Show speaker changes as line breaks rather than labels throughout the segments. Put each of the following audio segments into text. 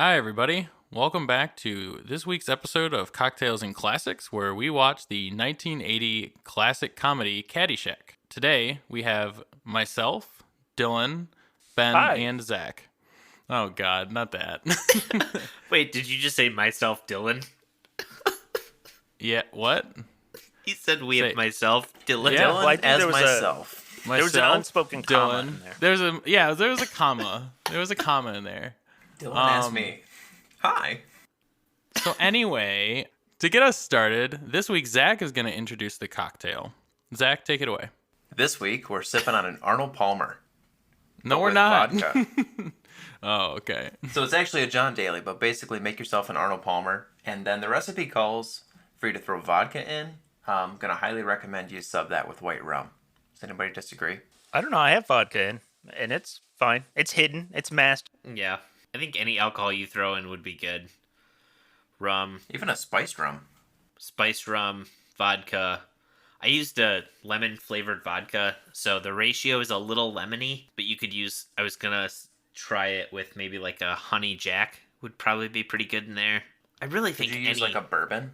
Hi, everybody. Welcome back to this week's episode of Cocktails and Classics, where we watch the 1980 classic comedy Caddyshack. Today, we have myself, Dylan, Ben,
Hi.
and Zach. Oh, God, not that.
Wait, did you just say myself, Dylan?
Yeah, what?
He said we
Say-
have myself, Dylan.
Yeah.
Well, I think
as
there was
myself.
There was an
Myself,
unspoken comma in there.
There was a comma. There was a comma in there.
Dylan asked me. Hi.
So anyway, to get us started, this week Zach is going to introduce the cocktail. Zach, take it away.
This week we're sipping on an Arnold Palmer.
No,
but
we're
with
not.
Vodka.
Oh, okay.
So it's actually a John Daly, but basically make yourself an Arnold Palmer, and then the recipe calls for you to throw vodka in. I'm gonna highly recommend you sub that with white rum. Does anybody disagree?
I don't know. I have vodka in, and it's fine. It's hidden. It's masked.
Yeah, I think any alcohol you throw in would be good. Rum,
Even a spiced rum.
spiced rum, vodka. I used a lemon-flavored vodka, so the ratio is a little lemony, but you could use... I was gonna try it with maybe like a honey jack. Would probably be pretty good in there. I really
Could
think
you use like a bourbon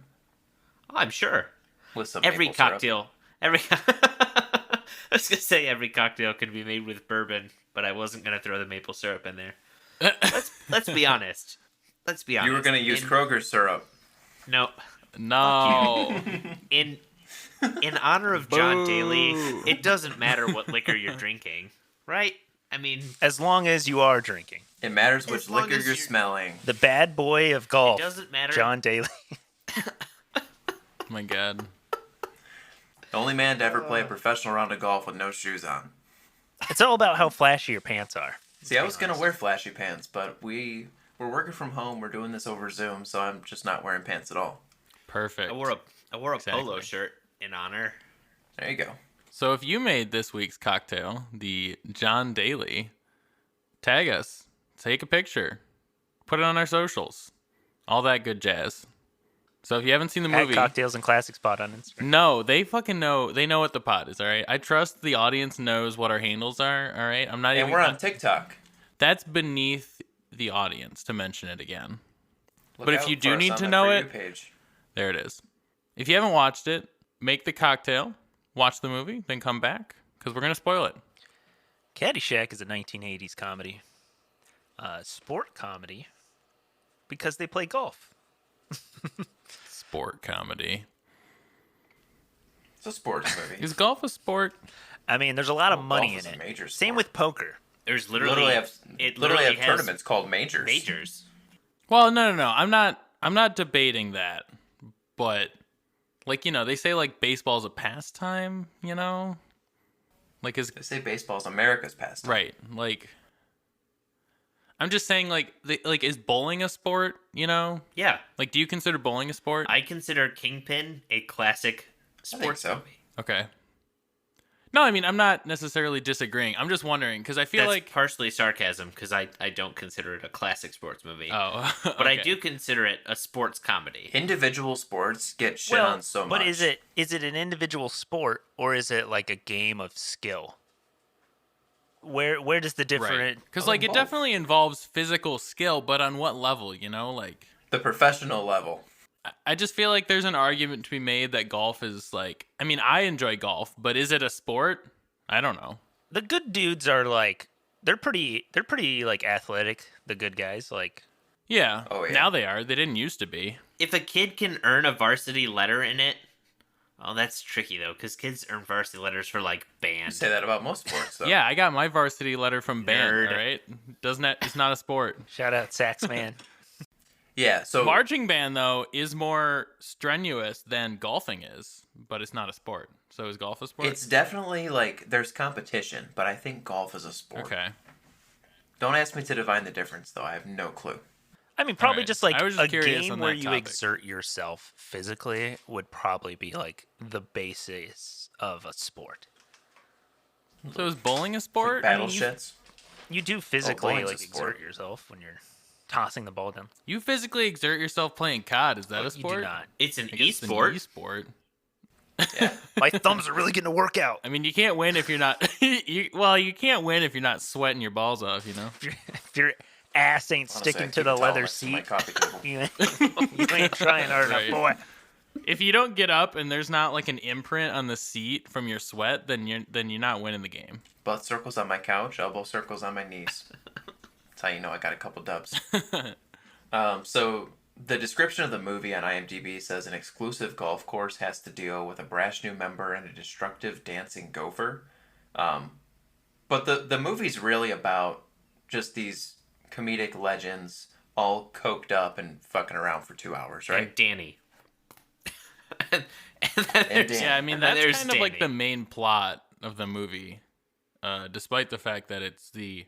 Oh, I'm sure.
with some
Every
maple syrup?
cocktail... I was gonna say every cocktail could be made with bourbon, but I wasn't gonna throw the maple syrup in there. Let's be honest. Let's be honest.
You were gonna use Kroger's syrup.
No.
No.
In honor of John
Boo.
Daly, it doesn't matter what liquor you're drinking, right? I mean,
As long as you are drinking.
It matters which
As long
liquor
as
you're
you're-
smelling.
The bad boy of golf,
it doesn't matter.
John Daly.
Oh my God.
The only man to ever play a professional round of golf with no shoes on.
It's all about how flashy your pants are.
See, I was gonna wear flashy pants, but we're working from home. We're doing this over Zoom, so I'm just not wearing pants at all.
Perfect.
I wore a
Exactly.
polo shirt in honor.
There you go.
So if you made this week's cocktail, the John Daly, tag us, take a picture, put it on our socials, all that good jazz. So if you haven't seen the
At
movie,
Cocktails and Classic Spot on Instagram.
no, they fucking know. They know what the pod is. All right, I trust the audience knows what our handles are. All right, I'm not
And
even.
we're on TikTok.
That's beneath the audience to mention it again.
Look
But if
out
you
for
do
us
need
on
to
the
know
For You
it-
page.
There it is. If you haven't watched it, make the cocktail, watch the movie, then come back because we're gonna spoil it.
Caddyshack is a 1980s comedy. Sport comedy. Because they play golf.
Sport comedy.
It's a sports movie.
Is golf a sport?
I mean, there's a lot of
Well,
money
golf
in
is a
it.
major
Same
sport.
with poker.
There's
literally have
it
literally have
has
tournaments called majors.
Majors.
Well, no. I'm not debating that. But like, they say like baseball's a pastime, Like is
They say baseball's America's pastime.
right. Like I'm just saying like is bowling a sport,
Yeah,
Like do you consider bowling a sport?
I consider Kingpin a classic sports
so.
movie.
Okay. No, I mean I'm not necessarily disagreeing. I'm just wondering because I feel
That's
like
partially sarcasm because I don't consider it a classic sports movie.
oh,
But I
okay.
do consider it a sports comedy.
Individual sports get shit on so much.
but is it an individual sport or is it like a game of skill? Where does the different
Because
Oh,
like it
both.
definitely involves physical skill, but on what level? Like
the professional level?
I just feel like there's an argument to be made that golf is like. I mean, I enjoy golf, but is it a sport? I don't know.
the good dudes are like they're pretty like athletic, the good guys, like
Yeah.
Oh, yeah.
Now they are. They didn't used to be.
If a kid can earn a varsity letter in it, oh, that's tricky though, because kids earn varsity letters for like
You
band.
say that about most sports, though.
Yeah, I got my varsity letter from band.
Nerd.
All right, doesn't that? It's not a sport.
shout out sax man.
Yeah. So
Marching band though is more strenuous than golfing is, but it's not a sport. So is golf a sport?
it's definitely like there's competition, but I think golf is a sport.
Okay.
Don't ask me to divine the difference, though. I have no clue.
I mean, probably
Alright.
just like
I was
a
just curious
game
on
where
that
you
topic.
exert yourself physically would probably be like the basis of a sport.
So is bowling a sport?
Battle
you-
shits.
You do physically
bowling's a
like
sport.
exert yourself when you're tossing the ball down.
You physically exert yourself playing COD. Is that a
You
sport?
do not.
It's an
I guess it's an
e-sport.
e-sport.
Yeah.
My thumbs are really getting to work out.
I mean, you can't win if you're not. You can't win if you're not sweating your balls off.
If you're ass ain't
Honestly,
sticking
I
to
keep
the
a towel
leather
next to my
seat.
coffee table.
You ain't trying hard
Right.
enough, boy.
If you don't get up and there's not like an imprint on the seat from your sweat, then you're not winning the game.
Butt circles on my couch, elbow circles on my knees. That's how you know I got a couple dubs. So the description of the movie on IMDb says an exclusive golf course has to deal with a brash new member and a destructive dancing gopher. But the movie's really about just these comedic legends all coked up and fucking around for 2 hours, right?
And Danny. and
And Dan.
Yeah, I mean
And then
that's
there's
kind of like
Danny.
the main plot of the movie, despite the fact that it's the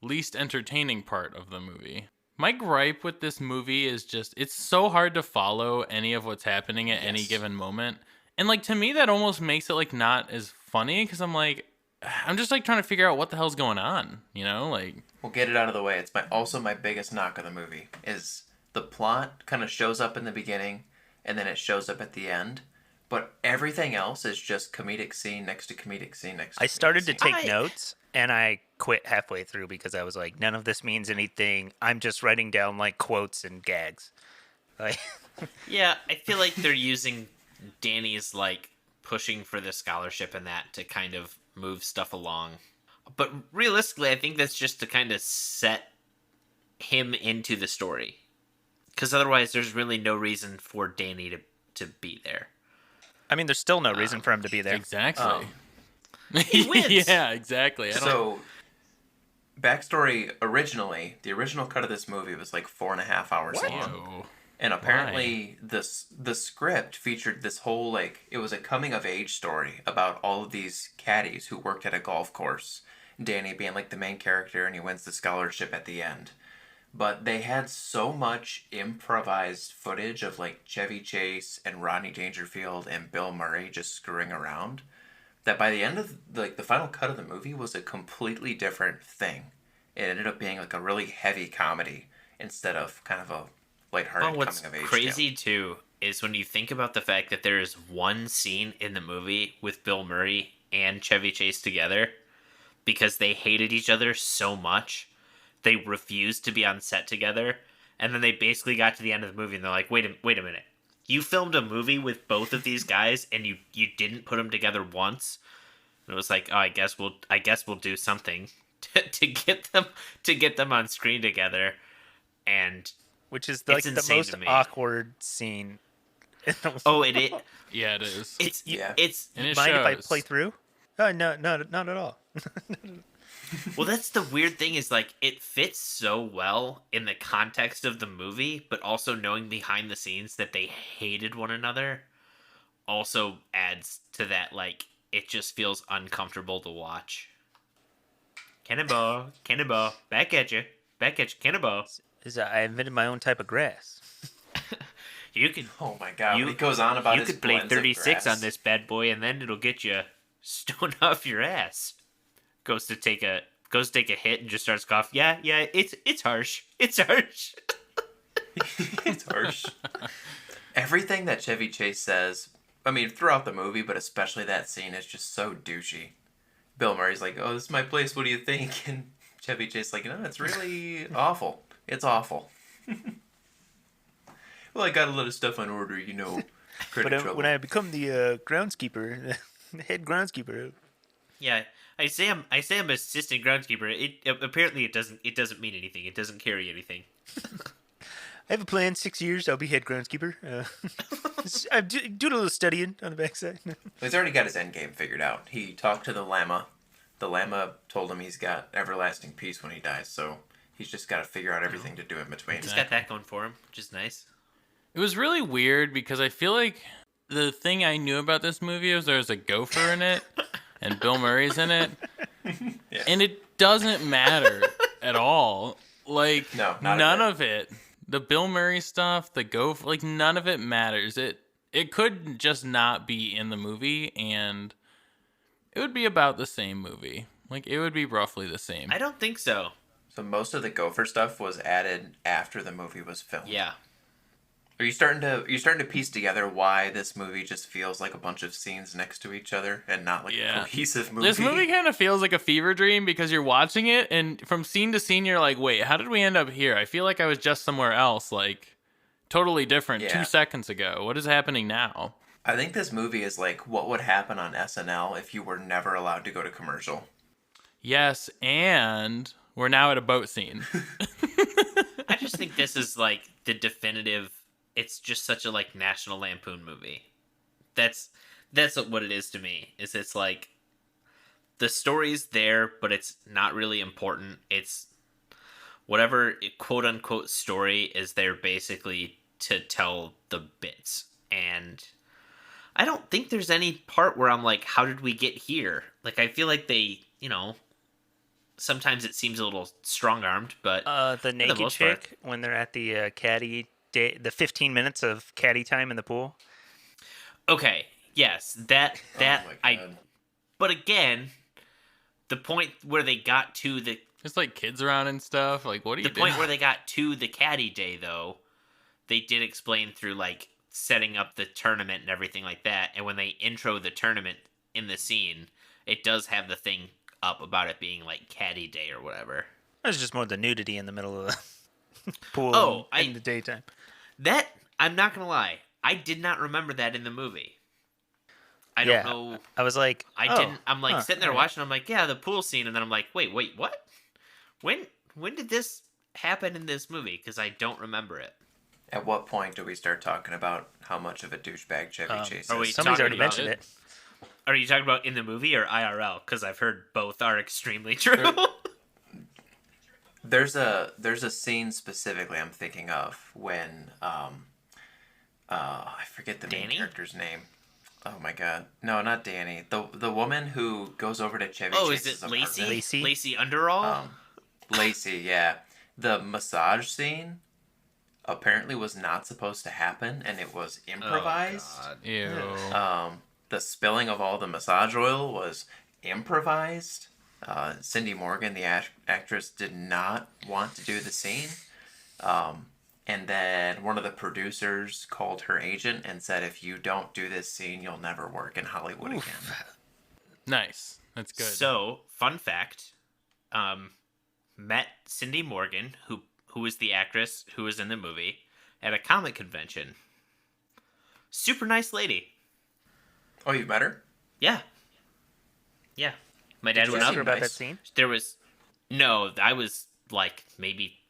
least entertaining part of the movie. My gripe with this movie is just it's so hard to follow any of what's happening at any
Yes.
given moment. And like to me that almost makes it like not as funny cuz I'm just like trying to figure out what the hell's going on, you know? Like
We'll get it out of the way. It's also my biggest knock of the movie is the plot kind of shows up in the beginning and then it shows up at the end, but everything else is just comedic scene next to comedic scene next to
I started to
comedic scene.
take notes, and I quit halfway through because I was like, none of this means anything. I'm just writing down like quotes and gags. Like,
Yeah, I feel like they're using Danny's like pushing for the scholarship and that to kind of move stuff along. But realistically, I think that's just to kind of set him into the story. Because otherwise, there's really no reason for Danny to be there.
I mean, there's still no reason for him to be there.
exactly.
He wins.
Yeah, exactly.
So, backstory originally, the original cut of this movie was like 4.5 hours long.
Ew.
And apparently the script featured this whole, like, it was a coming-of-age story about all of these caddies who worked at a golf course. Danny being, like, the main character, and he wins the scholarship at the end. But they had so much improvised footage of, like, Chevy Chase and Rodney Dangerfield and Bill Murray just screwing around that by the end of, like, the final cut of the movie was a completely different thing. It ended up being, like, a really heavy comedy instead of kind of a lighthearted
Well, what's
coming-of-age
crazy too is when you think about the fact that there is one scene in the movie with Bill Murray and Chevy Chase together because they hated each other so much they refused to be on set together, and then they basically got to the end of the movie and they're like, wait a minute, you filmed a movie with both of these guys and you didn't put them together once. And it was like, oh, I guess we'll do something to get them on screen together. And
Which is
It's
like the
insane
most
to me.
awkward scene.
oh, it
Yeah, it is.
Yeah.
it's
And it
Mind if I
shows.
play through? No, not at all.
well, that's the weird thing is like it fits so well in the context of the movie, but also knowing behind the scenes that they hated one another also adds to that. Like it just feels uncomfortable to watch. Cannonball, back at you, cannonball.
Is I invented my own type of grass.
You can
Oh my god,
You-
when he goes on about
you
his
could play
blends of
36
grass.
on this bad boy, and then it'll get you stoned off your ass. Goes to take a hit and just starts coughing. Yeah, it's harsh. It's harsh.
It's harsh. Everything that Chevy Chase says, I mean, throughout the movie, but especially that scene, is just so douchey. Bill Murray's like, "Oh, this is my place. What do you think?" And Chevy Chase like, "No, it's really awful. It's awful." Well, I got a lot of stuff on order, you know. Critic
But
trouble.
when I become the groundskeeper, the head groundskeeper,
Yeah, I say I'm assistant groundskeeper. It apparently it doesn't mean anything. It doesn't carry anything.
I have a plan. 6 years, I'll be head groundskeeper. I'm doing a little studying on the backside.
He's already got his end game figured out. He talked to the llama. The llama told him he's got everlasting peace when he dies, so he's just got to figure out everything to do in between.
He's got that going for him, which is nice.
It was really weird because I feel like the thing I knew about this movie was there's a gopher in it and Bill Murray's in it.
Yeah.
And it doesn't matter at all. Like
No, not a
none
bit.
of it. The Bill Murray stuff, the gopher, like none of it matters. It could just not be in the movie and it would be about the same movie. Like it would be roughly the same.
I don't think so.
So most of the gopher stuff was added after the movie was filmed.
Yeah.
Are you starting to piece together why this movie just feels like a bunch of scenes next to each other and not like a cohesive movie?
This movie kind of feels like a fever dream because you're watching it and from scene to scene you're like, wait, how did we end up here? I feel like I was just somewhere else, like totally different 2 seconds ago. What is happening now?
I think this movie is like what would happen on SNL if you were never allowed to go to commercial.
Yes, and we're now at a boat scene.
I just think this is like the definitive. It's just such a like National Lampoon movie. That's what it is to me. Is it's like the story's there, but it's not really important. It's whatever quote unquote story is there basically to tell the bits. And I don't think there's any part where I'm like, how did we get here? Like I feel like they, sometimes it seems a little strong-armed, but
the naked chick when they're at the caddy day, the 15 minutes of caddy time in the pool.
Okay, yes, that But again, the point where they got to the
There's like kids around and stuff. Like, what are you doing?
The point where they got to the caddy day, though, they did explain through like setting up the tournament and everything like that. And when they intro the tournament in the scene, it does have the thing up about it being like caddy day or whatever.
That's just more the nudity in the middle of the pool in the daytime.
That, I'm not going to lie, I did not remember that in the movie. I don't know.
I was like,
didn't. I'm like sitting there watching. I'm like, yeah, the pool scene, and then I'm like, wait, what? When did this happen in this movie? Because I don't remember it.
At what point do we start talking about how much of a douchebag Chevy Chase is?
Somebody's already mentioned it.
Are you talking about in the movie or IRL? Because I've heard both are extremely true.
There's a scene specifically I'm thinking of when I forget the main character's name. Oh my god. No, not Danny. The woman who goes over to Chevy Chase's apartment.
Oh, is it Lacey? Lacey Underall?
Lacey, yeah. The massage scene apparently was not supposed to happen, and it was improvised.
Oh, God.
Ew.
The spilling of all the massage oil was improvised. Cindy Morgan, the actress, did not want to do the scene. And then one of the producers called her agent and said, if you don't do this scene, you'll never work in Hollywood again.
Nice. That's good.
So, fun fact, met Cindy Morgan, who was the actress who was in the movie, at a comic convention. Super nice lady.
Oh, you met her?
Yeah. Yeah. My dad went up.
About that scene?
There was... No, I was like maybe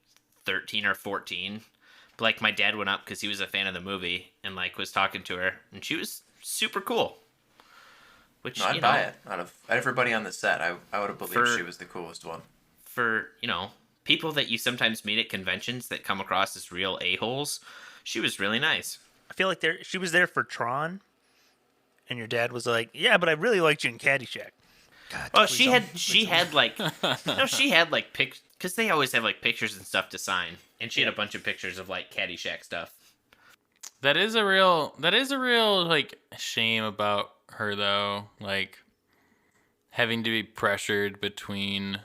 13 or 14. But like my dad went up because he was a fan of the movie and like was talking to her. And she was super cool. Which,
no, I'd buy it. Out of everybody on the set, I would have believed she was the coolest one.
For, people that you sometimes meet at conventions that come across as real a-holes, she was really nice.
I feel like she was there for Tron, and your dad was like, yeah, but I really liked you in Caddyshack. God,
well, she had like pics, because they always have like pictures and stuff to sign, and she had a bunch of pictures of like Caddyshack stuff.
That is a real like shame about her though, like having to be pressured between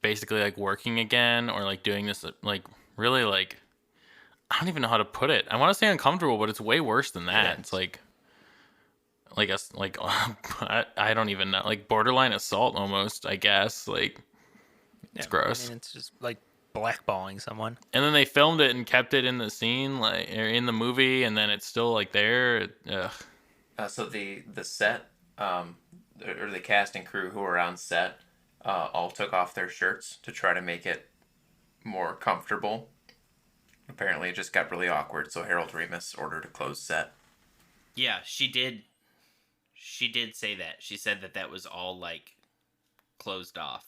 basically like working again or like doing this like really like I don't even know how to put it. I want to say uncomfortable, but it's way worse than that. Yeah. It's like I don't even know, like borderline assault almost, I guess. Like it's gross.
I mean, it's just like blackballing someone.
And then they filmed it and kept it in the scene, like or in the movie, and then it's still like there. Ugh.
So the set, or the cast and crew who were on set, all took off their shirts to try to make it more comfortable. Apparently, it just got really awkward, so Harold Ramis ordered a closed set.
Yeah, she did. She did say that. She said that was all like closed off.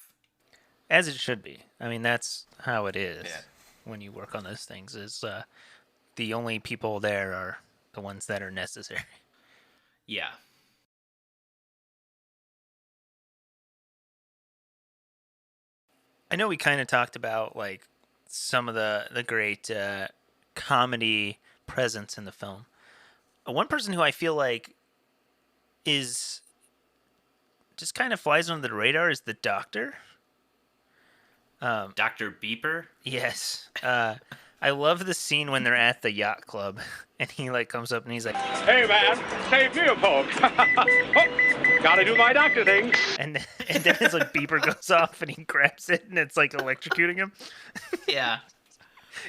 As it should be. I mean, that's how it is when you work on those things. Is the only people there are the ones that are necessary.
Yeah.
I know we kind of talked about like some of the great comedy presence in the film. One person who I feel like is just kind of flies under the radar is the Doctor.
Dr. Beeper?
Yes. I love the scene when they're at the yacht club, and he like comes up and he's like,
Hey man, save me a poke. Oh, gotta do my doctor thing.
and then his like beeper goes off, and he grabs it, and it's like electrocuting him.
Yeah.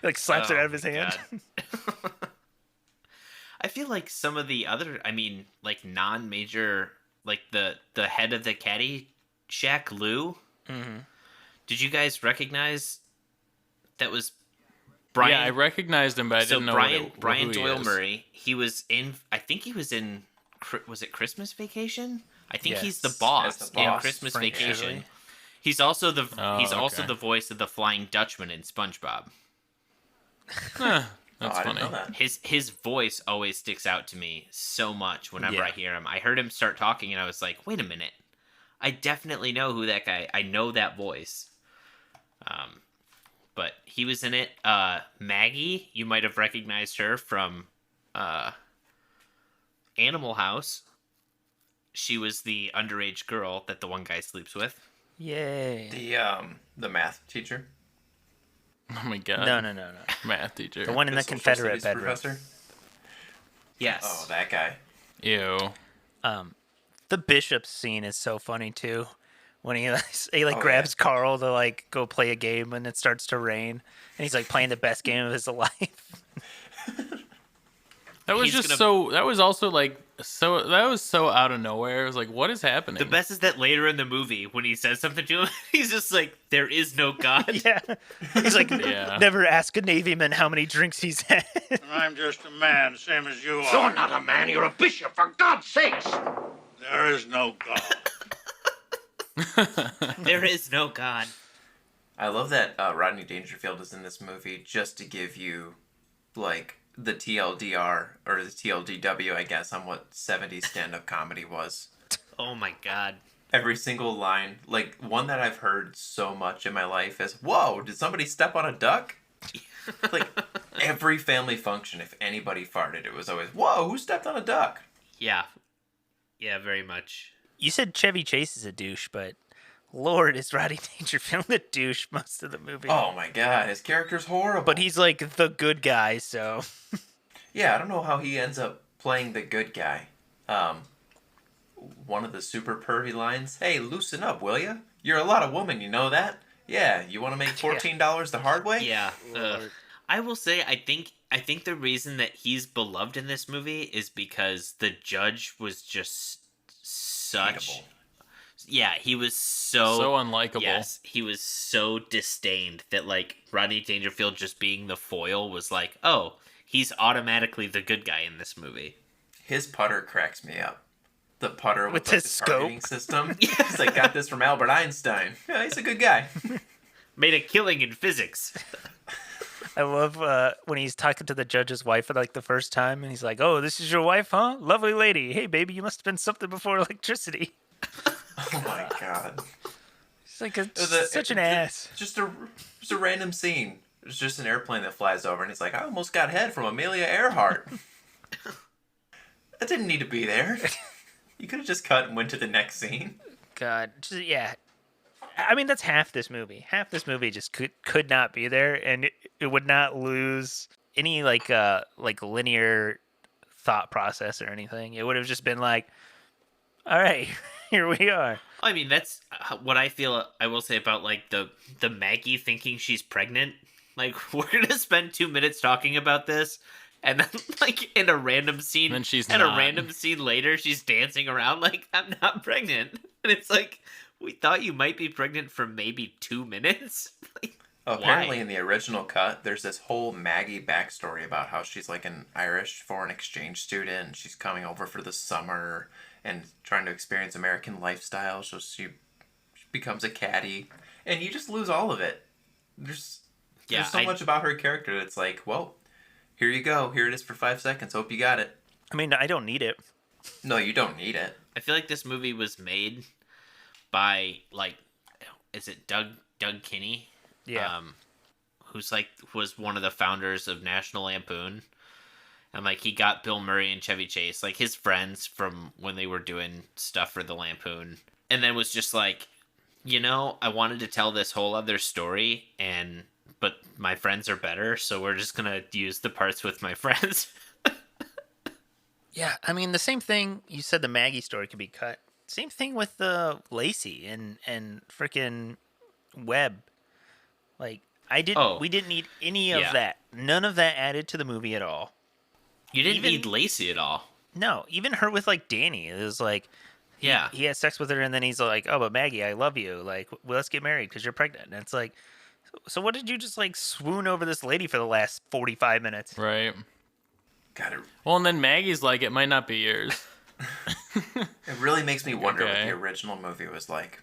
He like slaps it
Oh
out of his
my
hand.
God. I feel like some of the other, I mean, like non-major, like the head of the Caddyshack, Lou.
Mm-hmm.
Did you guys recognize that was Brian?
Yeah, I recognized him, but I
So
didn't know
Brian
who he
Doyle
is.
Murray. He was in. I think he was in. Was it Christmas Vacation? I think he's the
Yes,
boss,
as the
in
boss,
Christmas
Frank
Vacation.
Shirley.
He's also the
Oh,
he's also
okay.
the voice of the Flying Dutchman in SpongeBob.
Huh,
Oh,
that's
I
funny.
didn't know that.
His voice always sticks out to me so much whenever
Yeah.
I hear him. I heard him start talking and I was like, wait a minute. I definitely know who that guy. I know that voice. But he was in it. Maggie, you might have recognized her from Animal House. She was the underage girl that the one guy sleeps with.
Yay!
The math teacher.
Oh my god.
No.
Math teacher.
The one in the
social
Confederate
studies
bedroom.
professor.
Yes.
Oh, that guy.
Ew.
The bishop scene is so funny too. When he
Oh,
grabs Carl to like go play a game and it starts to rain, and he's like playing the best game of his life.
That was
He's
just
gonna-
so. That was also like so. That was so out of nowhere. It was like, what is happening?
The best is that later in the movie, when he says something to him, he's just like, there is no God.
Yeah, he's like,
Yeah.
never ask a Navyman how many drinks he's had.
I'm just a man, same as you are.
You're not a man, you're a bishop, for God's sakes!
There is no God.
There is no God.
I love that Rodney Dangerfield is in this movie just to give you, like, the TLDR, or the TLDW, I guess, on what 70s stand-up comedy was.
Oh my God.
Every single line, like, one that I've heard so much in my life is, whoa, did somebody step on a duck? Like, every family function, if anybody farted, it was always, whoa, who stepped on a duck?
Yeah. Yeah, very much.
You said Chevy Chase is a douche, but Lord, is Rodney Dangerfield a douche most of the movie?
Oh my god, his character's horrible.
But he's like the good guy, so
Yeah, I don't know how he ends up playing the good guy. One of the super pervy lines, hey, loosen up, will ya? You're a lot of woman, you know that? Yeah, you want to make $14 the hard way?
Yeah. I will say, I think the reason that he's beloved in this movie is because the judge was just such.
Hateable.
Yeah, he was so
unlikable.
Yes, he was so disdained that like Rodney Dangerfield just being the foil was like, oh, he's automatically the good guy in this movie.
His putter cracks me up. The putter with,
With
like,
his
the
scope.
targeting system. He's like, got this from Albert Einstein. Yeah, he's a good guy.
Made a killing in physics.
I love when he's talking to the judge's wife for like the first time, and he's like, "Oh, this is your wife, huh? Lovely lady. Hey, baby, you must have been something before electricity."
Oh my god.
He's like such an
it-
ass.
Just a random scene. There's just an airplane that flies over, and he's like, I almost got head from Amelia Earhart. That didn't need to be there. You could have just cut and went to the next scene.
God, yeah. I mean, that's half this movie. Half this movie just could not be there, and it would not lose any like linear thought process or anything. It would have just been like, all right, here we are.
I mean, that's what I feel. I will say about like the Maggie thinking she's pregnant. Like, we're gonna spend 2 minutes talking about this, and then like in a random scene,
Then she's
and
not.
a random scene later, she's dancing around like I'm not pregnant, and it's like we thought you might be pregnant for maybe 2 minutes. Like,
Apparently,
why?
in the original cut, there's this whole Maggie backstory about how she's like an Irish foreign exchange student, and she's coming over for the summer and trying to experience American lifestyle, so she becomes a caddy, and you just lose all of it. There's so much about her character that's like, well, here you go, here it is for 5 seconds, hope you got it.
I mean, I don't need it.
No, you don't need it.
I feel like this movie was made by like, is it Doug Kinney?
Yeah.
Who's like was one of the founders of National Lampoon, and like he got Bill Murray and Chevy Chase, like his friends from when they were doing stuff for the Lampoon, and then was just like, I wanted to tell this whole other story and but my friends are better, so we're just gonna use the parts with my friends.
Yeah, I mean the same thing. You said the Maggie story could be cut. Same thing with the Lacey and freaking Webb. Like we didn't need any of
yeah.
that. None of that added to the movie at all.
You didn't
Even-
need Lacey at all.
No, even her with like Danny. It was like he had sex with her and then he's like, "Oh, but Maggie, I love you. Like, well, let's get married because you're pregnant." And it's like, so what did you just like swoon over this lady for the last 45 minutes?
Right.
God,
Well, and then Maggie's like, it might not be yours.
it really makes me wonder what
Okay.
the original movie was like.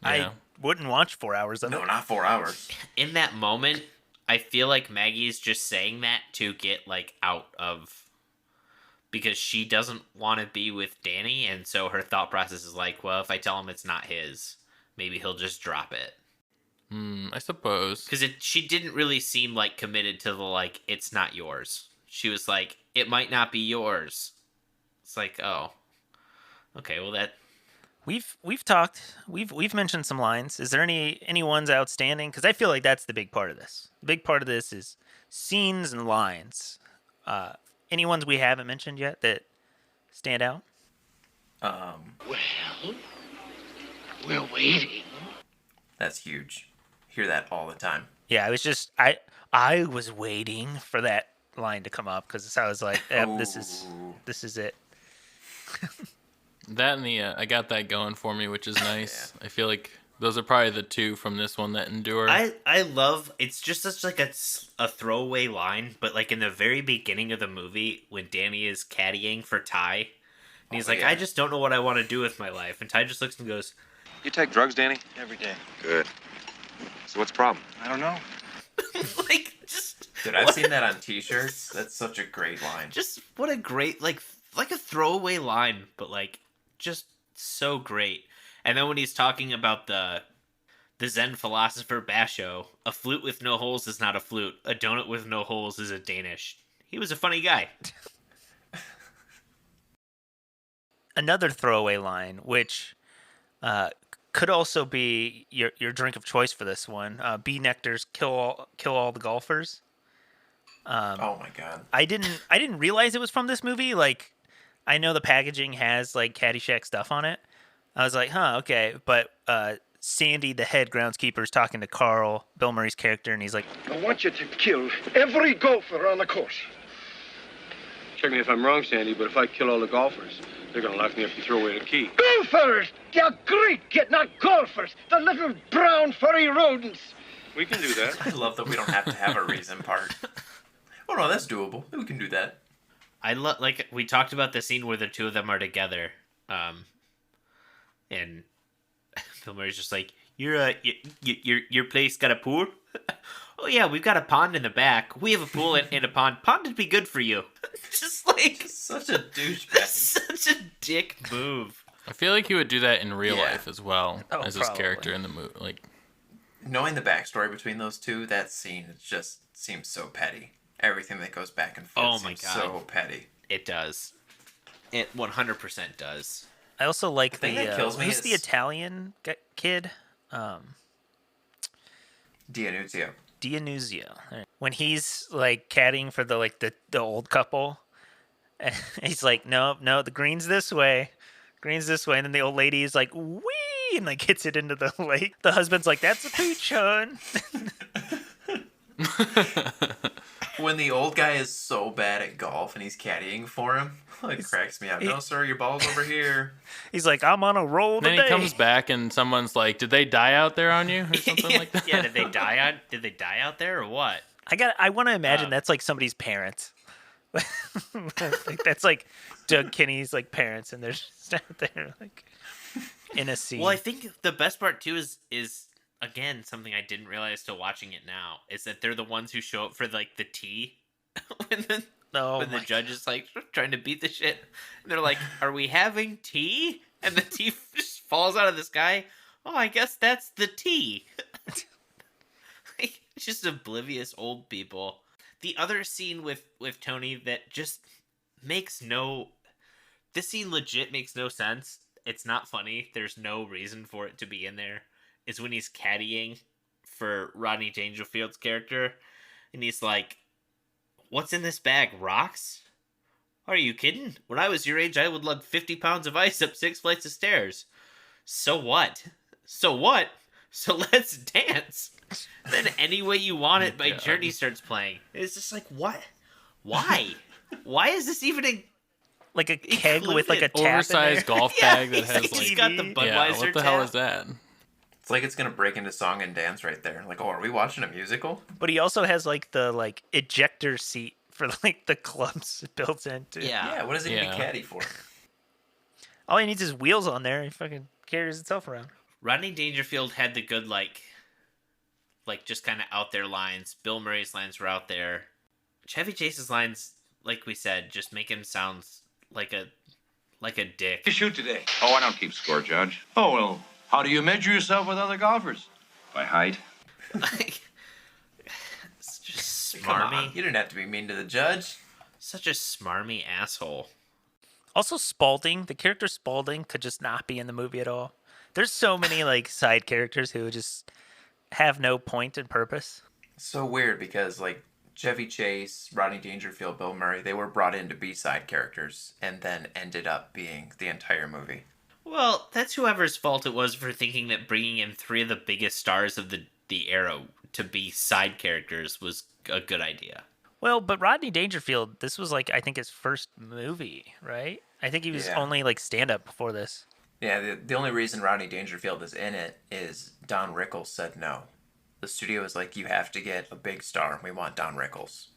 I
Yeah.
wouldn't watch 4 hours of
No,
it.
not 4 hours.
In that moment, I feel like Maggie's just saying that to get like out of, because she doesn't want to be with Danny, and so her thought process is like, well, if I tell him it's not his, maybe he'll just drop it.
I suppose.
Because she didn't really seem like committed to the like, it's not yours. She was like, it might not be yours. It's like, oh, okay, well that.
We've talked. We've mentioned some lines. Is there any ones outstanding? Because I feel like that's the big part of this. The big part of this is scenes and lines. Any ones we haven't mentioned yet that stand out?
Well, we're waiting.
That's huge. Hear that all the time.
Yeah, I was waiting for that line to come up because I was like, this is it.
That and the I got that going for me, which is nice. I feel like those are probably the two from this one that endure.
I love, it's just such like a throwaway line, but like in the very beginning of the movie when Danny is caddying for Ty, and he's like,
yeah.
I just don't know what I want to do with my life, and Ty just looks and goes,
You take drugs, Danny?
Every day.
Good. So what's the problem?
I don't know.
like just
Dude, I've seen that on T-shirts. That's such a great line.
just what a great like a throwaway line, but like just so great. And then when he's talking about the Zen philosopher Basho, a flute with no holes is not a flute. A donut with no holes is a Danish. He was a funny guy.
Another throwaway line, which could also be your drink of choice for this one. B Nectar's kill all the golfers.
Oh my god.
I didn't realize it was from this movie. Like, I know the packaging has like Caddyshack stuff on it. I was like, huh, okay. But Sandy, the head groundskeeper, is talking to Carl, Bill Murray's character, and he's like,
I want you to kill every golfer on the course.
Check me if I'm wrong, Sandy, but if I kill all the golfers, they're gonna lock me up and throw away the key.
Golfers! They're great, kid, not golfers. The little brown furry rodents.
We can do that.
I love that we don't have to have a reason part. Oh no, that's doable. We can do that.
I love, like, we talked about the scene where the two of them are together, and Bill Murray's just like, your place got a pool? Oh yeah, we've got a pond in the back. We have a pool and a pond. Pond would be good for you. Just like
Such a douchebag.
such a dick move.
I feel like he would do that in real
Yeah.
life as well
Oh,
as his
probably.
character in the movie. Like,
Knowing the backstory between those two, that scene it just seems so petty. Everything that goes back and forth
Oh my
seems
God.
so petty.
It does. It 100% does.
I also like
thing that kills me
who's the
is-
Italian kid?
Dianuzio.
Dianuzio. When he's like caddying for the old couple, and he's like, no, the green's this way, and then the old lady is like, wee, and like hits it into the lake. The husband's like, that's a pooch, hon.
When the old guy is so bad at golf and he's caddying for him, it cracks me up. No, sir, your ball's over here.
He's like, I'm on a roll
then
today.
he comes back and someone's like, "Did they die out there on you?" or something like that.
Yeah, did they die out there or what?
I want to imagine that's like somebody's parents. Like, that's like Doug Kinney's like parents, and they're just out there like in a scene.
Well, I think the best part too is again something I didn't realize till watching it now is that they're the ones who show up for like the tea when the judge is like trying to beat the shit. And they're like, "Are we having tea?" And the tea just falls out of the sky. Oh, I guess that's the tea. Like, just oblivious old people. The other scene with Tony that just makes no... This scene legit makes no sense. It's not funny. There's no reason for it to be in there. Is when he's caddying for Rodney Dangerfield's character, and he's like, "What's in this bag? Rocks? Are you kidding? When I was your age, I would lug 50 pounds of ice up 6 flights of stairs. So what? So what? So let's dance." Then Any Way You Want It by Journey starts playing. It's just like, what? Why? Why is this even a...
Like a keg with like a tap
oversized
in there?
golf bag that has
he's
like...
got the Budweiser
Yeah, what the hell
tap.
is that?
It's like it's gonna break into song and dance right there. Like, oh, are we watching a musical?
But he also has like the ejector seat for like the clubs built into.
Yeah, what does he need a caddy for?
All he needs is wheels on there. He fucking carries itself around.
Rodney Dangerfield had the good, like just kind of out there lines. Bill Murray's lines were out there. Chevy Chase's lines, like we said, just make him sound like a dick.
You shoot today.
Oh, I don't keep score, Judge.
Oh, well, how do you measure yourself with other golfers?
By height.
Like, it's just
Come
smarmy.
on, you didn't have to be mean to the judge.
Such a smarmy asshole.
Also, Spaulding, the character Spaulding, could just not be in the movie at all. There's so many like side characters who just have no point and purpose.
So weird because like Chevy Chase, Rodney Dangerfield, Bill Murray, they were brought in to be side characters and then ended up being the entire movie.
Well, that's whoever's fault it was for thinking that bringing in 3 of the biggest stars of the era to be side characters was a good idea.
Well, but Rodney Dangerfield, this was like I think his first movie, right? I think he was only like stand-up before this.
Yeah, the only reason Rodney Dangerfield is in it is Don Rickles said no. The studio was like, you have to get a big star. We want Don Rickles.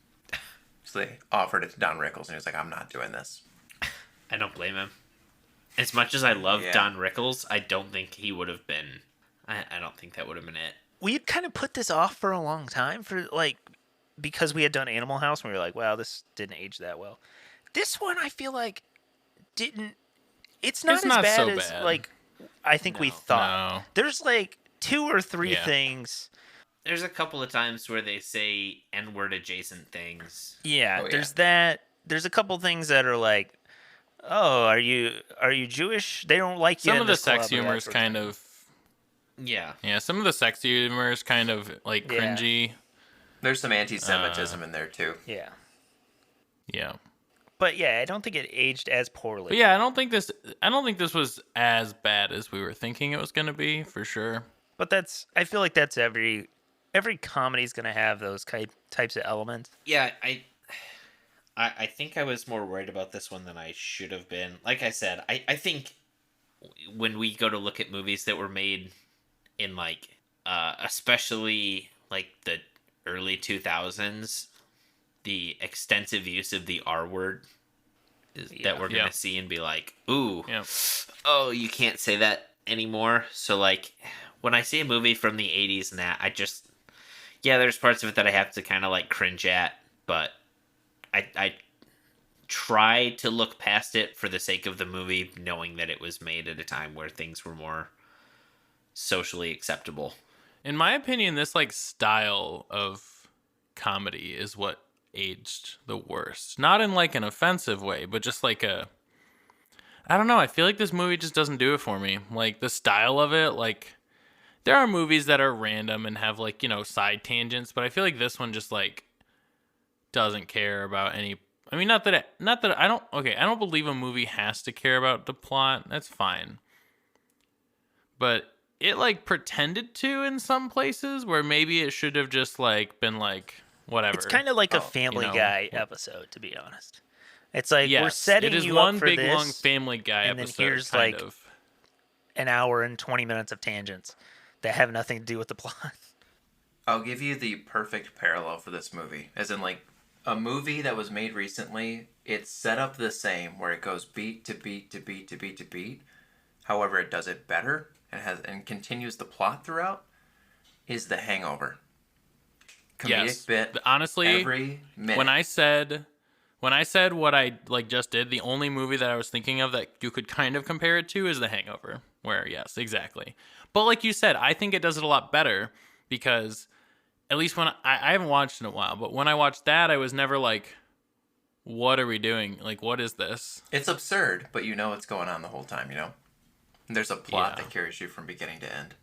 So they offered it to Don Rickles, and he was like, I'm not doing this.
I don't blame him. As much as I love Don Rickles, I don't think he would have been... I don't think that would have been it.
We had kind of put this off for a long time for like because we had done Animal House and we were like, wow, this didn't age that well. This one I feel like didn't... It's not as bad
so
as
bad.
like I think we thought.
No.
There's like 2 or 3 things.
There's a couple of times where they say N-word adjacent things.
Yeah,
Oh,
there's that. There's a couple things that are like, oh, are you Jewish? They don't like you.
Some
in
of the
this club
sex
or
humor
that
is
sort of
kind
thing.
of...
Yeah.
Some of the sex humor is kind of like
Yeah.
cringy.
There's some anti-Semitism in there, too.
Yeah.
Yeah.
But yeah, I don't think it aged as poorly.
But yeah, I don't think this was as bad as we were thinking it was going to be, for sure.
But I feel like that's every comedy's gonna have those types of elements.
Yeah, I think I was more worried about this one than I should have been. Like I said, I think when we go to look at movies that were made in like especially like the early 2000s, the extensive use of the R word that we're gonna see and be like, ooh, oh, you can't say that anymore. So like when I see a movie from the 80s and that, I just, there's parts of it that I have to kind of like cringe at, but I try to look past it for the sake of the movie, knowing that it was made at a time where things were more socially acceptable.
In my opinion, this like style of comedy is what aged the worst. Not in like an offensive way, but just like I don't know, I feel like this movie just doesn't do it for me. Like the style of it, like there are movies that are random and have like, side tangents, but I feel like this one just like doesn't care about any. I mean, not that I don't believe a movie has to care about the plot. That's fine. But it like pretended to in some places where maybe it should have just like been like whatever.
It's kind of like a Family Guy episode, to be honest. It's like we're setting
it is
you
one
up for
big
this,
long Family Guy
and
episode.
then here's
kind
like
of.
an hour and 20 minutes of tangents that have nothing to do with the plot.
I'll give you the perfect parallel for this movie. As in, like, a movie that was made recently, it's set up the same, where it goes beat to beat to beat to beat to beat. However, it does it better and continues the plot throughout, is The Hangover. Comedic bit.
Honestly,
every minute.
when I said what I like just did, the only movie that I was thinking of that you could kind of compare it to is The Hangover. Where, yes, exactly. But like you said, I think it does it a lot better because at least when I haven't watched in a while, but when I watched that, I was never like, what are we doing? Like, what is this?
It's absurd, but you know what's going on the whole time, There's a plot that carries you from beginning to end.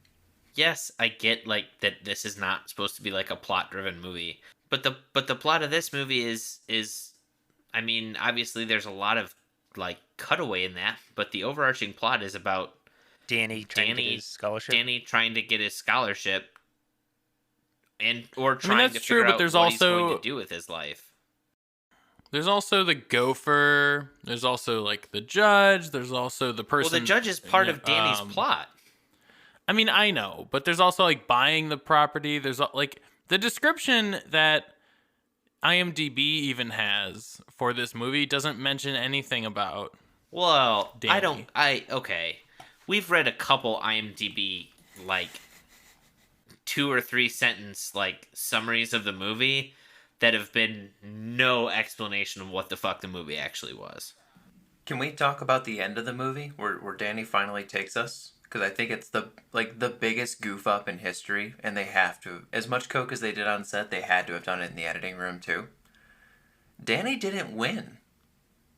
yes, I get like that this is not supposed to be like a plot-driven movie, but the plot of this movie is I mean, obviously there's a lot of like cutaway in that, but the overarching plot is about
Danny trying to get his scholarship.
Danny trying to get his scholarship, or trying
that's
to
true,
figure
but
out
there's
what he's
also-
going to do with his life.
There's also the gopher. There's also like the judge. There's also the person.
Well, the judge is part of Danny's plot.
I mean, I know, but there's also like buying the property. There's like the description that IMDb even has for this movie doesn't mention anything about.
Well,
Danny.
okay. We've read a couple IMDb like 2 or 3 sentence like summaries of the movie that have been no explanation of what the fuck the movie actually was.
Can we talk about the end of the movie where Danny finally takes us? Because I think it's the biggest goof up in history, and they have to. As much coke as they did on set, they had to have done it in the editing room too. Danny didn't win.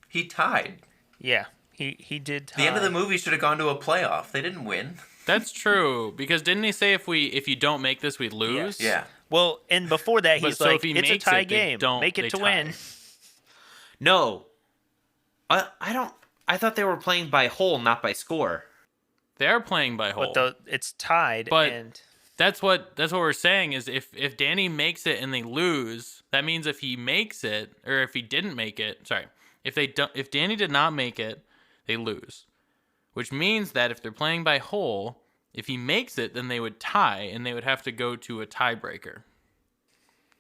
He tied.
Yeah, he did tie.
The end of the movie should have gone to a playoff. They didn't win.
That's true, because didn't he say if you don't make this, we lose?
Yeah.
Well, and before that,
But
he's
so
like,
if he
it's a
makes
tie
it, they
game.
don't-
Make
they
it to
tie.
win.
No. I thought they were playing by hole, not by score.
They're playing by hole.
But it's tied.
But-
and
That's what we're saying is if Danny makes it and they lose, that means if he makes it or if he didn't make it, if Danny did not make it, they lose. Which means that if they're playing by hole, if he makes it, then they would tie and they would have to go to a tiebreaker,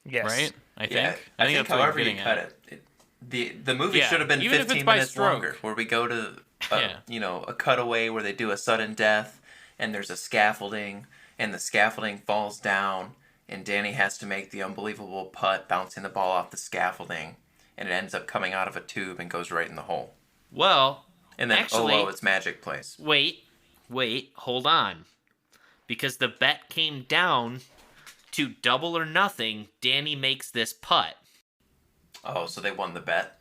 yes.
right? I
Yeah,
think
I think
that's what
however
you're
you
getting
cut
at.
the movie
Yeah,
should have been
even if it's
15
by
minutes
stroke.
longer, where we go to
Yeah.
a cutaway where they do a sudden death and there's a scaffolding and the scaffolding falls down and Danny has to make the unbelievable putt bouncing the ball off the scaffolding and it ends up coming out of a tube and goes right in the hole.
Well,
And then
actually,
it's magic place.
Wait, hold on. Because the bet came down to double or nothing, Danny makes this putt.
Oh, so they won the bet?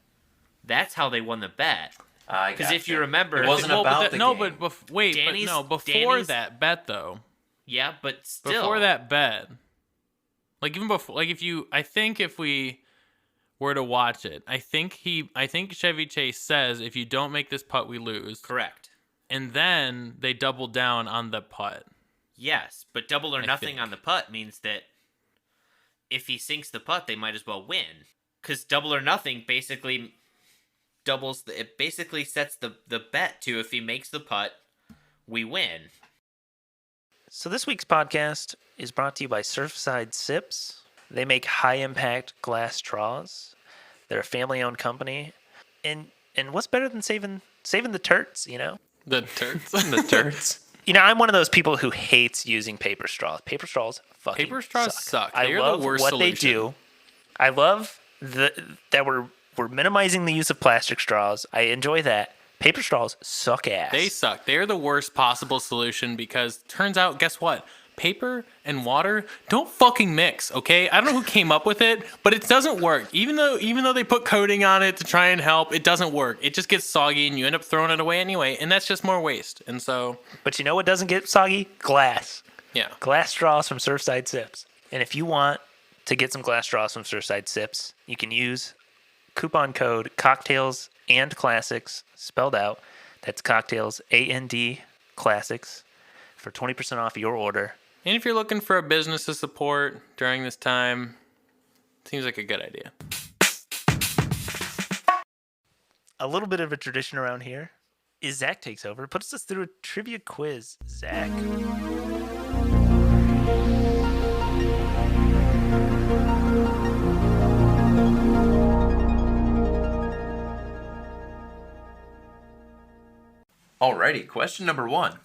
That's how they won the bet.
Because
if you remember,
it wasn't
Well,
about the game.
before
Danny's-
that bet though.
Yeah, but still.
Before that bet, like even before, like I think if we were to watch it, I think Chevy Chase says if you don't make this putt, we lose.
Correct.
And then they double down on the putt.
Yes, but double or
I
nothing
think.
on the putt means that if he sinks the putt, they might as well win. Because double or nothing basically it basically sets the bet to if he makes the putt, we win.
So this week's podcast is brought to you by Surfside Sips. They make high-impact glass straws. They're a family-owned company. And what's better than saving the turds, you know?
The turds.
The turds.
You know, I'm one of those people who hates using paper straws. Paper straws fucking
Paper straws suck.
I
They are
love
the worst
what
solution.
they do. I love that we're minimizing the use of plastic straws. I enjoy that. Paper straws suck ass.
They suck. They are the worst possible solution because turns out, guess what? Paper and water don't fucking mix, okay? I don't know who came up with it, but it doesn't work. Even though they put coating on it to try and help, it doesn't work. It just gets soggy and you end up throwing it away anyway, and that's just more waste. And so,
But you know what doesn't get soggy? Glass.
yeah.
Glass straws from Surfside Sips. And if you want to get some glass straws from Surfside Sips, you can use coupon code cocktails and classics spelled out. That's cocktails AND classics for 20% off your order.
And if you're looking for a business to support during this time, seems like a good idea.
A little bit of a tradition around here is Zach takes over, puts us through a trivia quiz. Zach.
Alrighty, question number 1.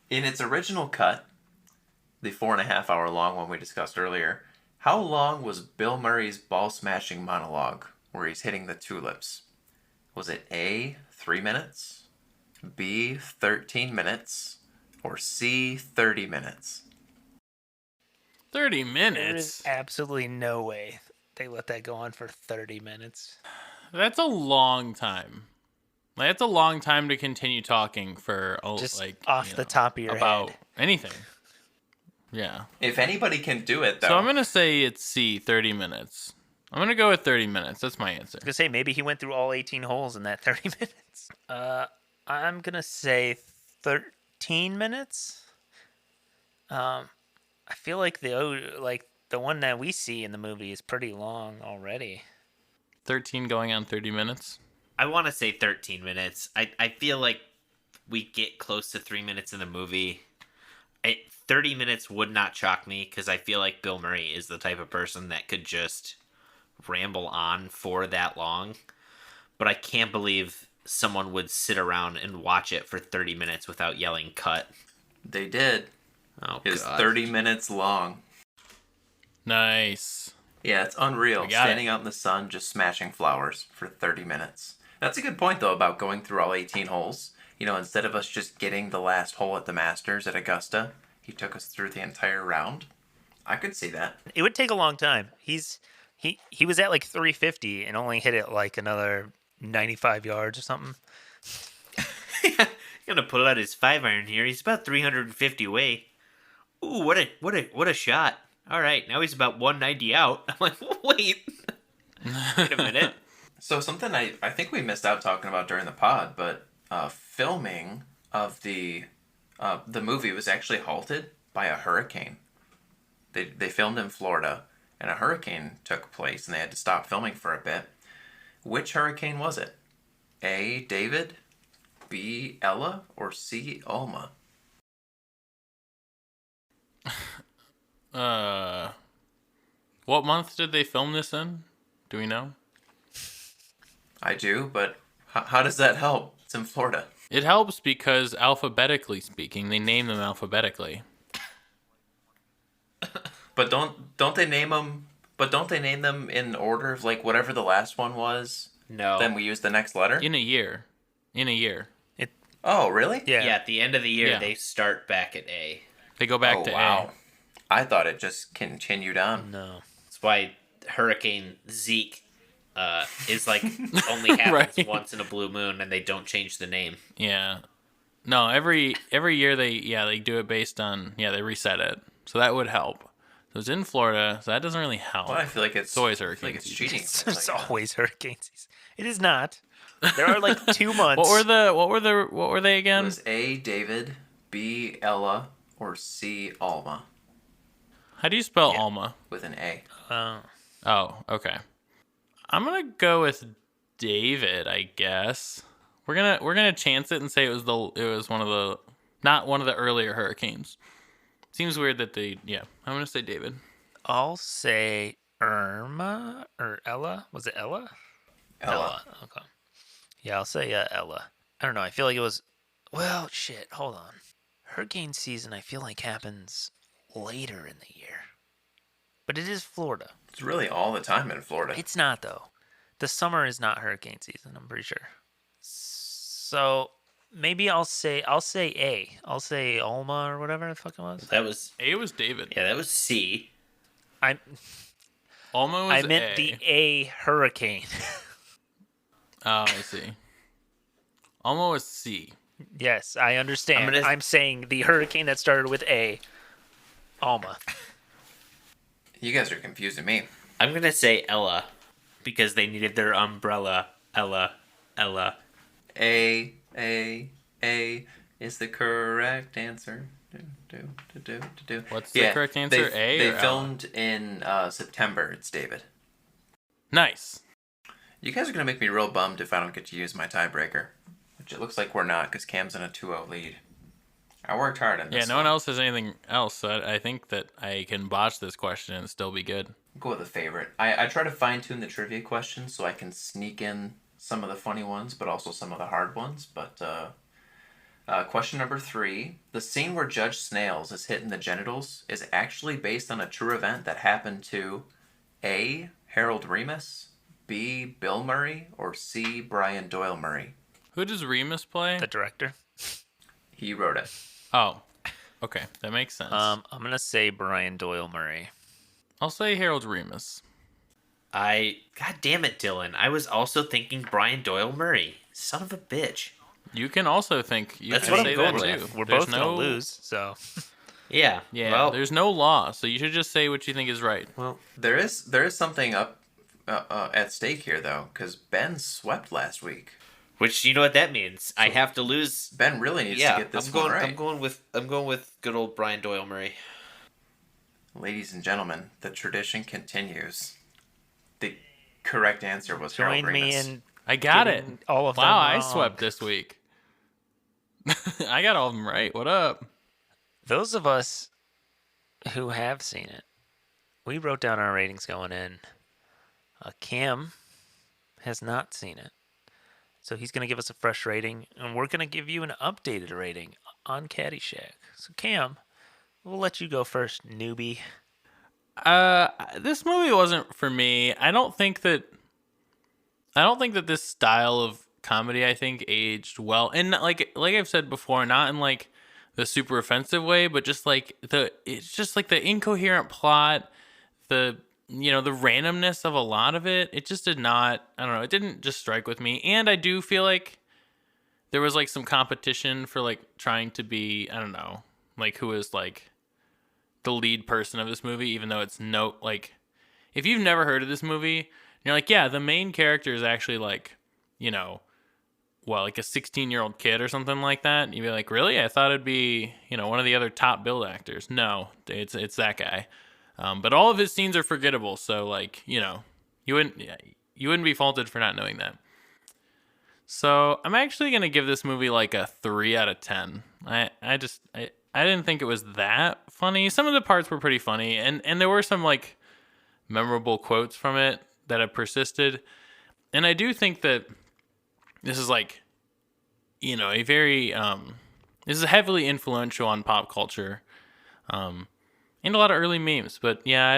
In its original cut, the 4.5 hour long one we discussed earlier, how long was Bill Murray's ball smashing monologue where he's hitting the tulips? Was it A, 3 minutes, B, 13 minutes, or C, 30 minutes?
30
There
minutes?
is absolutely no way they let that go on for 30 minutes.
That's a long time. Like, that's a long time to continue talking for,
Just
like,
off
you
the
know,
top of your
about
head.
anything. Yeah.
If anybody can do it, though.
So I'm going to say it's C, 30 minutes. I'm going to go with 30 minutes. That's my answer.
I was gonna say maybe he went through all 18 holes in that 30 minutes. I'm gonna say 13 minutes. I feel like the one that we see in the movie is pretty long already.
13 going on 30 minutes.
I want to say 13 minutes. I feel like we get close to 3 minutes in the movie. 30 minutes would not shock me because I feel like Bill Murray is the type of person that could just ramble on for that long. But I can't believe someone would sit around and watch it for 30 minutes without yelling cut.
They did.
Oh,
It was
God.
30 minutes long.
Nice.
Yeah, it's unreal.
We got
Standing
it.
out in the sun, just smashing flowers for 30 minutes. That's a good point, though, about going through all 18 holes. You know, instead of us just getting the last hole at the Masters at Augusta, he took us through the entire round. I could see that.
It would take a long time. He was at like 350 and only hit it like another 95 yards or something.
He's gonna pull out his 5-iron here. He's about 350 away. Ooh, what a shot! All right, now he's about 190 out. I'm like, wait a minute.
So something I think we missed out talking about during the pod, but filming of the movie was actually halted by a hurricane. They filmed in Florida, and a hurricane took place, and they had to stop filming for a bit. Which hurricane was it? A. David, B. Ella, or C. Alma?
What month did they film this in? Do we know?
I do, but how does that help? It's in Florida.
It helps because alphabetically speaking, they name them alphabetically.
But don't they name them? But don't they name them in order of like whatever the last one was?
No.
Then we use the next letter.
In a year.
Oh, really?
Yeah.
Yeah, at the end of the year,
Yeah.
they start back at A.
They go back
Oh,
to
wow. I thought it just continued on.
No.
That's why Hurricane Zeke is like only happens
Right.
once in a blue moon, and they don't change the name.
A. Yeah. No, every year they do it based on they reset it. So that would help. So it's in Florida, so that doesn't really help.
Well, I feel like it's
always
I feel
hurricane
like it's
season.
cheating.
It's always hurricane season. It is not. There are like 2 months.
What were they
It
again?
was A. David, B. Ella, or C. Alma
How do you spell Alma?
with an A.
Oh, okay. I'm gonna go with David, I guess. We're gonna chance it and say it was not one of the earlier hurricanes. Seems weird that I'm gonna say David.
I'll say Irma or Ella. Was it Ella?
Ella.
Okay. Yeah, I'll say Ella. I don't know. I feel like it was. Well, shit. Hold on. Hurricane season, I feel like happens later in the year. But it is Florida.
It's really all the time in Florida.
It's not though. The summer is not hurricane season. I'm pretty sure. So maybe I'll say A. I'll say Alma or whatever the fuck it was.
That was
A was David.
that was C.
Alma was
I meant
A.
the A hurricane.
Oh, I see. Alma was C.
Yes, I understand. I'm saying the hurricane that started with A. Alma.
You guys are confusing me.
I'm gonna say Ella because they needed their umbrella. Ella.
A is the correct answer.
What's the correct answer? A
They
or Ella?
filmed in September. It's David.
Nice.
You guys are going to make me real bummed if I don't get to use my tiebreaker. Which it looks like we're not because Cam's in a 2-0 lead. I worked hard on this.
Yeah, no one else has anything else, so I think that I can botch this question and still be good.
Go with a favorite. I try to fine-tune the trivia questions so I can sneak in some of the funny ones, but also some of the hard ones. But question number 3. The scene where Judge Snails is hit in the genitals is actually based on a true event that happened to A. Harold Ramis, B. Bill Murray, or C. Brian Doyle Murray.
Who does Remus play?
The director.
He wrote it.
Oh, okay, that makes sense.
I'm gonna say Brian Doyle Murray.
I'll say Harold Ramis.
God damn it, Dylan. I was also thinking Brian Doyle Murray. Son of a bitch.
You can also think. You
That's
can
what
say
I'm going
that
with.
too.
We're
There's
both gonna lose, so
Yeah.
Yeah,
Well,
there's no law, so you should just say what you think is right.
well,
There is something up at stake here though, because Ben swept last week.
which you know what that means? I have to lose.
Ben really needs to get this
I'm going.
one right.
I'm going with good old Brian Doyle Murray.
Ladies and gentlemen, the tradition continues. The correct answer was Harold
Join me
Ramis.
in
I got it.
getting all of them
Wow, I
wrong.
swept this week. I got all of them right. What up?
Those of us who have seen it, we wrote down our ratings going in. Cam has not seen it. So he's going to give us a fresh rating, and we're going to give you an updated rating on Caddyshack. So Cam, we'll let you go first, newbie.
This movie wasn't for me. I don't think that this style of comedy aged well. And like I've said before, not in like the super offensive way, but just like it's just like the incoherent plot, the randomness of a lot of it. It just did not, I don't know, it didn't just strike with me. And I do feel like there was like some competition for like trying to be, I don't know, like who is like the lead person of this movie, even though it's like, if you've never heard of this movie, you're like, yeah, the main character is actually like, like a 16-year-old kid or something like that. And you'd be like, really? I thought it'd be, one of the other top billed actors. No, it's that guy. But all of his scenes are forgettable, so like, you wouldn't be faulted for not knowing that. So I'm actually gonna give this movie like a 3 out of 10. I didn't think it was that funny. Some of the parts were pretty funny, and there were some like memorable quotes from it that have persisted. And I do think that this is like, a very this is heavily influential on pop culture. And a lot of early memes, but yeah,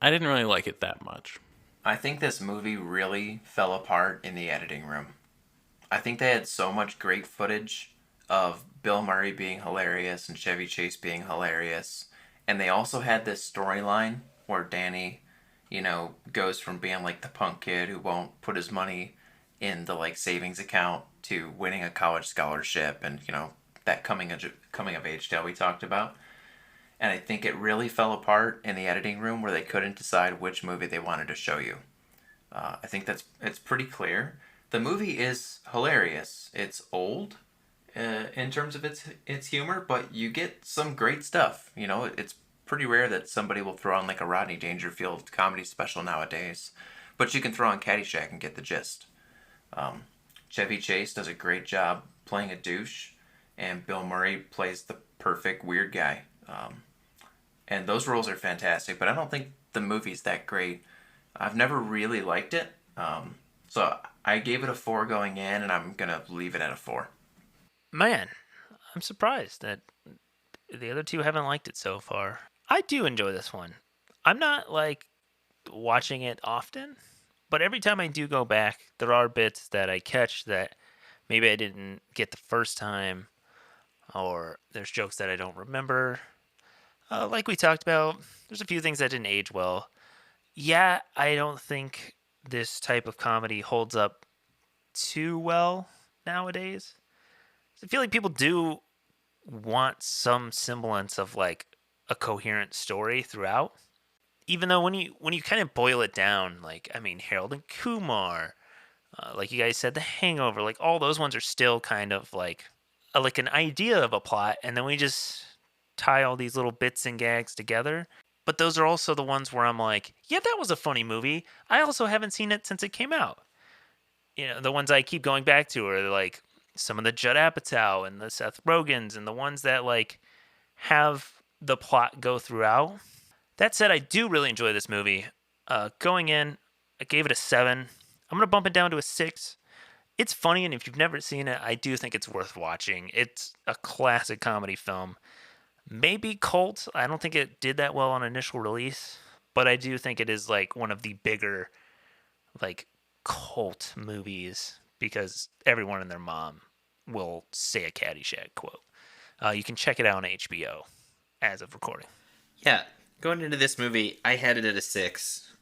I didn't really like it that much.
I think this movie really fell apart in the editing room. I think they had so much great footage of Bill Murray being hilarious and Chevy Chase being hilarious. And they also had this storyline where Danny, goes from being like the punk kid who won't put his money in the like savings account to winning a college scholarship and, that coming of age tale we talked about. And I think it really fell apart in the editing room where they couldn't decide which movie they wanted to show you. I think it's pretty clear. The movie is hilarious. It's old in terms of its humor, but you get some great stuff. It's pretty rare that somebody will throw on like a Rodney Dangerfield comedy special nowadays. But you can throw on Caddyshack and get the gist. Chevy Chase does a great job playing a douche, and Bill Murray plays the perfect weird guy. And those roles are fantastic, but I don't think the movie's that great. I've never really liked it. So I gave it a 4 going in, and I'm going to leave it at a 4.
Man, I'm surprised that the other two haven't liked it so far. I do enjoy this one. I'm not like watching it often, but every time I do go back, there are bits that I catch that maybe I didn't get the first time, or there's jokes that I don't remember. Like we talked about, there's a few things that didn't age well. Yeah, I don't think this type of comedy holds up too well nowadays. I feel like people do want some semblance of like a coherent story throughout. Even though when you kind of boil it down, like, I mean, Harold and Kumar, like you guys said, The Hangover, like all those ones are still kind of like an idea of a plot, and then we just tie all these little bits and gags together. But those are also the ones where I'm like, yeah, that was a funny movie. I also haven't seen it since it came out. The ones I keep going back to are like some of the Judd Apatow and the Seth Rogens and the ones that like have the plot go throughout. That said, I do really enjoy this movie. Going in, I gave it a 7. I'm going to bump it down to a 6. It's funny, and if you've never seen it, I do think it's worth watching. It's a classic comedy film. Maybe cult. I don't think it did that well on initial release, but I do think it is like one of the bigger like cult movies because everyone and their mom will say a Caddyshack quote. You can check it out on HBO as of recording.
Yeah, going into this movie, I had it at a 6.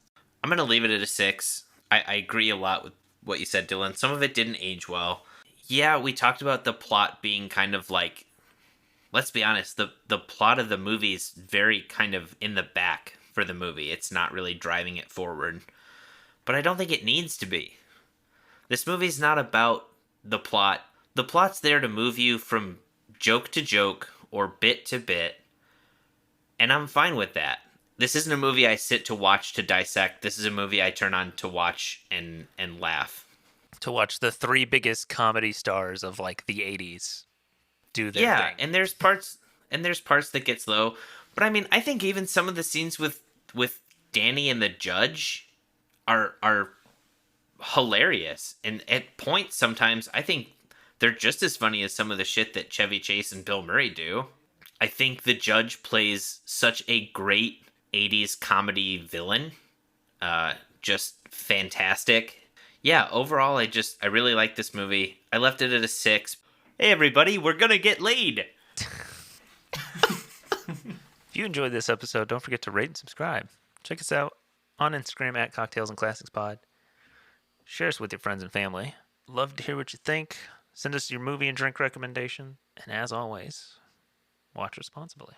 I'm going to leave it at a 6. I agree a lot with what you said, Dylan. Some of it didn't age well. Yeah, we talked about the plot being kind of like let's be honest, the plot of the movie is very kind of in the back for the movie. It's not really driving it forward. But I don't think it needs to be. This movie's not about the plot. The plot's there to move you from joke to joke or bit to bit, and I'm fine with that. This isn't a movie I sit to watch to dissect. This is a movie I turn on to watch and laugh.
To watch the three biggest comedy stars of like the 80s do their thing.
And there's parts that get slow, but I mean, I think even some of the scenes with Danny and the judge are hilarious, and at points sometimes I think they're just as funny as some of the shit that Chevy Chase and Bill Murray do. I think the judge plays such a great 80s comedy villain. Just fantastic. Yeah, overall, I really like this movie. I left it at a 6. Hey, everybody, we're gonna get laid!
If you enjoyed this episode, don't forget to rate and subscribe. Check us out on Instagram at Cocktails and Classics Pod. Share us with your friends and family. Love to hear what you think. Send us your movie and drink recommendation. And as always, watch responsibly.